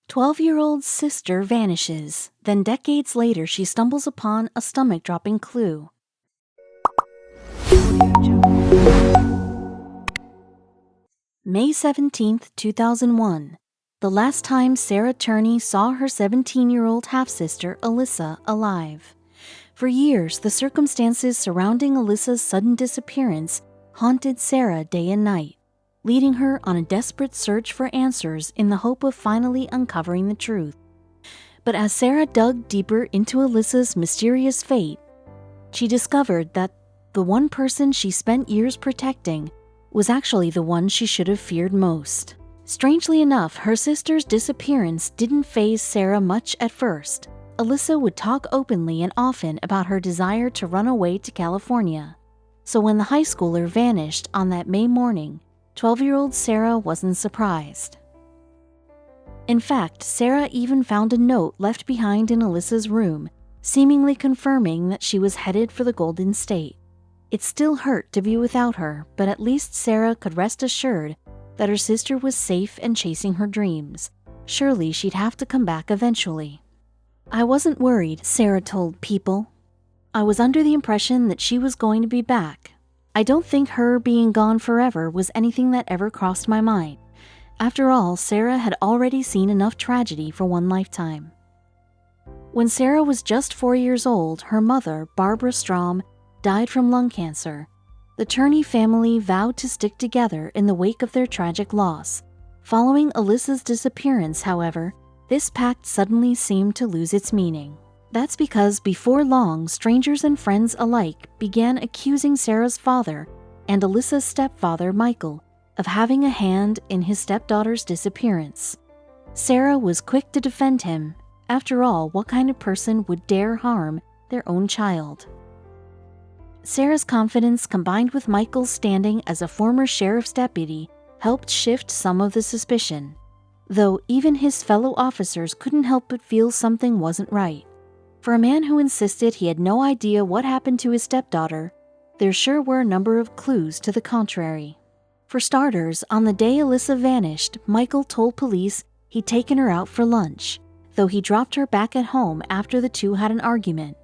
12-year-old sister vanishes. Then decades later, she stumbles upon a stomach-dropping clue. May 17th, 2001. The last time Sarah Turney saw her 17-year-old half-sister, Alyssa, alive. For years, the circumstances surrounding Alyssa's sudden disappearance haunted Sarah day and night, leading her on a desperate search for answers in the hope of finally uncovering the truth. But as Sarah dug deeper into Alyssa's mysterious fate, she discovered that the one person she spent years protecting was actually the one she should have feared most. Strangely enough, her sister's disappearance didn't faze Sarah much at first. Alyssa would talk openly and often about her desire to run away to California. So when the high schooler vanished on that May morning, 12-year-old Sarah wasn't surprised. In fact, Sarah even found a note left behind in Alyssa's room, seemingly confirming that she was headed for the Golden State. It still hurt to be without her, but at least Sarah could rest assured that her sister was safe and chasing her dreams. Surely she'd have to come back eventually. "I wasn't worried," Sarah told People. "I was under the impression that she was going to be back. I don't think her being gone forever was anything that ever crossed my mind." After all, Sarah had already seen enough tragedy for one lifetime. When Sarah was just 4 years old, her mother, Barbara Strom, died from lung cancer. The Turney family vowed to stick together in the wake of their tragic loss. Following Alyssa's disappearance, however, this pact suddenly seemed to lose its meaning. That's because before long, strangers and friends alike began accusing Sarah's father and Alyssa's stepfather, Michael, of having a hand in his stepdaughter's disappearance. Sarah was quick to defend him. After all, what kind of person would dare harm their own child? Sarah's confidence, combined with Michael's standing as a former sheriff's deputy, helped shift some of the suspicion. Though even his fellow officers couldn't help but feel something wasn't right. For a man who insisted he had no idea what happened to his stepdaughter, there sure were a number of clues to the contrary. For starters, on the day Alyssa vanished, Michael told police he'd taken her out for lunch, though he dropped her back at home after the two had an argument.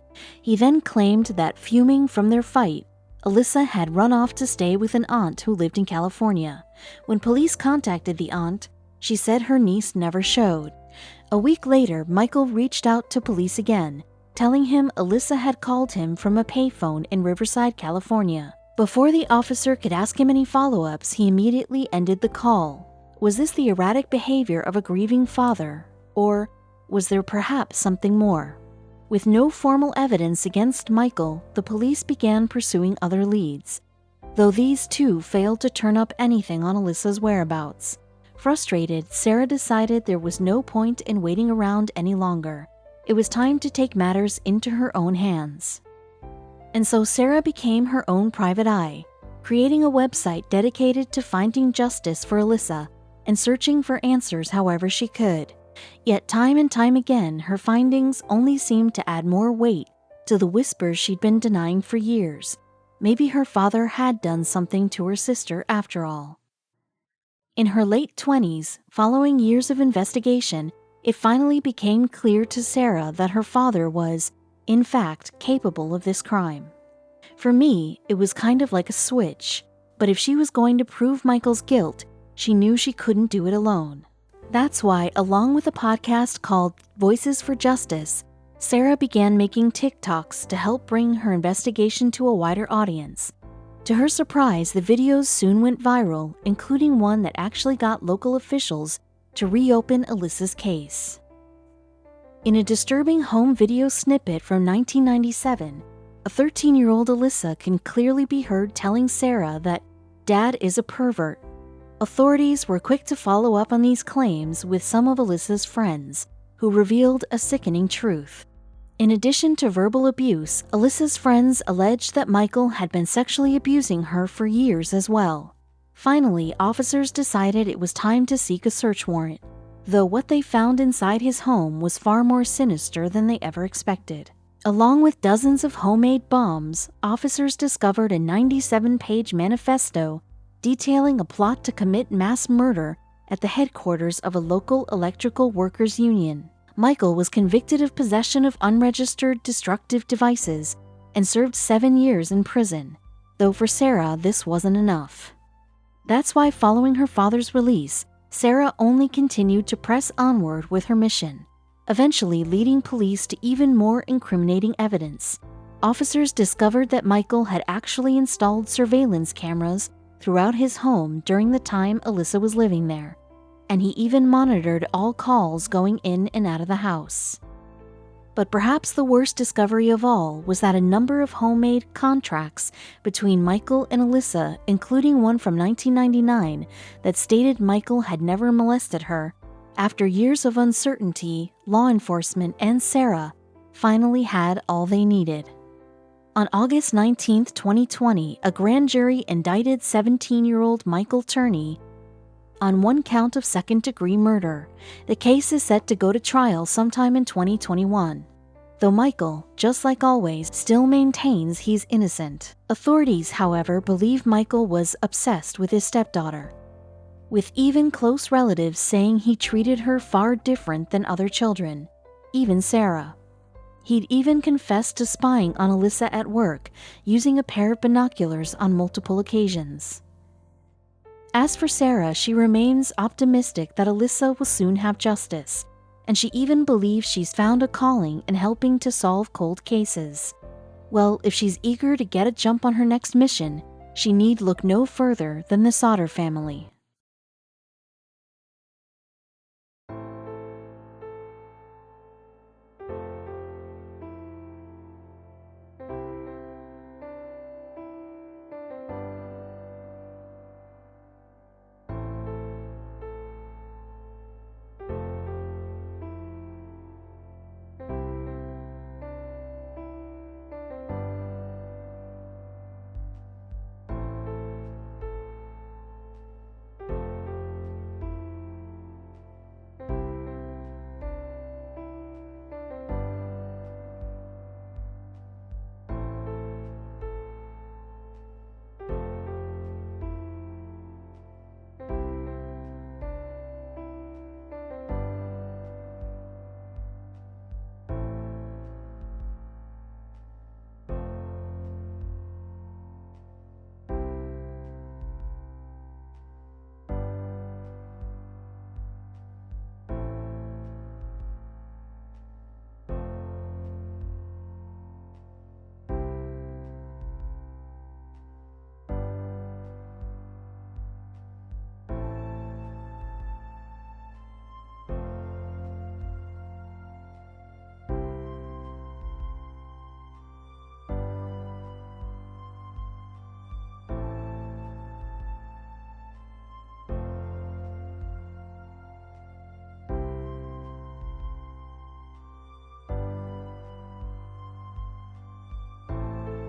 He then claimed that, fuming from their fight, Alyssa had run off to stay with an aunt who lived in California. When police contacted the aunt, she said her niece never showed. A week later, Michael reached out to police again, telling him Alyssa had called him from a payphone in Riverside, California. Before the officer could ask him any follow-ups, he immediately ended the call. Was this the erratic behavior of a grieving father, or was there perhaps something more? With no formal evidence against Michael, the police began pursuing other leads, though these too failed to turn up anything on Alyssa's whereabouts. Frustrated, Sarah decided there was no point in waiting around any longer. It was time to take matters into her own hands. And so Sarah became her own private eye, creating a website dedicated to finding justice for Alyssa and searching for answers however she could. Yet time and time again, her findings only seemed to add more weight to the whispers she'd been denying for years. Maybe her father had done something to her sister after all. In her late 20s, following years of investigation, it finally became clear to Sarah that her father was, in fact, capable of this crime. For me, it was kind of like a switch, but if she was going to prove Michael's guilt, she knew she couldn't do it alone. That's why, along with a podcast called Voices for Justice, Sarah began making TikToks to help bring her investigation to a wider audience. To her surprise, the videos soon went viral, including one that actually got local officials to reopen Alyssa's case. In a disturbing home video snippet from 1997, a 13-year-old Alyssa can clearly be heard telling Sarah that Dad is a pervert. Authorities were quick to follow up on these claims with some of Alyssa's friends, who revealed a sickening truth. In addition to verbal abuse, Alyssa's friends alleged that Michael had been sexually abusing her for years as well. Finally, officers decided it was time to seek a search warrant, though what they found inside his home was far more sinister than they ever expected. Along with dozens of homemade bombs, officers discovered a 97-page manifesto detailing a plot to commit mass murder at the headquarters of a local electrical workers' union. Michael was convicted of possession of unregistered destructive devices and served 7 years in prison, though for Sarah this wasn't enough. That's why following her father's release, Sarah only continued to press onward with her mission, eventually leading police to even more incriminating evidence. Officers discovered that Michael had actually installed surveillance cameras throughout his home during the time Alyssa was living there, and he even monitored all calls going in and out of the house. But perhaps the worst discovery of all was that a number of homemade contracts between Michael and Alyssa, including one from 1999 that stated Michael had never molested her, after years of uncertainty, law enforcement and Sarah finally had all they needed. On August 19, 2020, a grand jury indicted 17-year-old Michael Turney on one count of second-degree murder. The case is set to go to trial sometime in 2021. Though Michael, just like always, still maintains he's innocent. Authorities, however, believe Michael was obsessed with his stepdaughter, with even close relatives saying he treated her far different than other children, even Sarah. He'd even confessed to spying on Alyssa at work, using a pair of binoculars on multiple occasions. As for Sarah, she remains optimistic that Alyssa will soon have justice, and she even believes she's found a calling in helping to solve cold cases. Well, if she's eager to get a jump on her next mission, she need look no further than the Sauter family.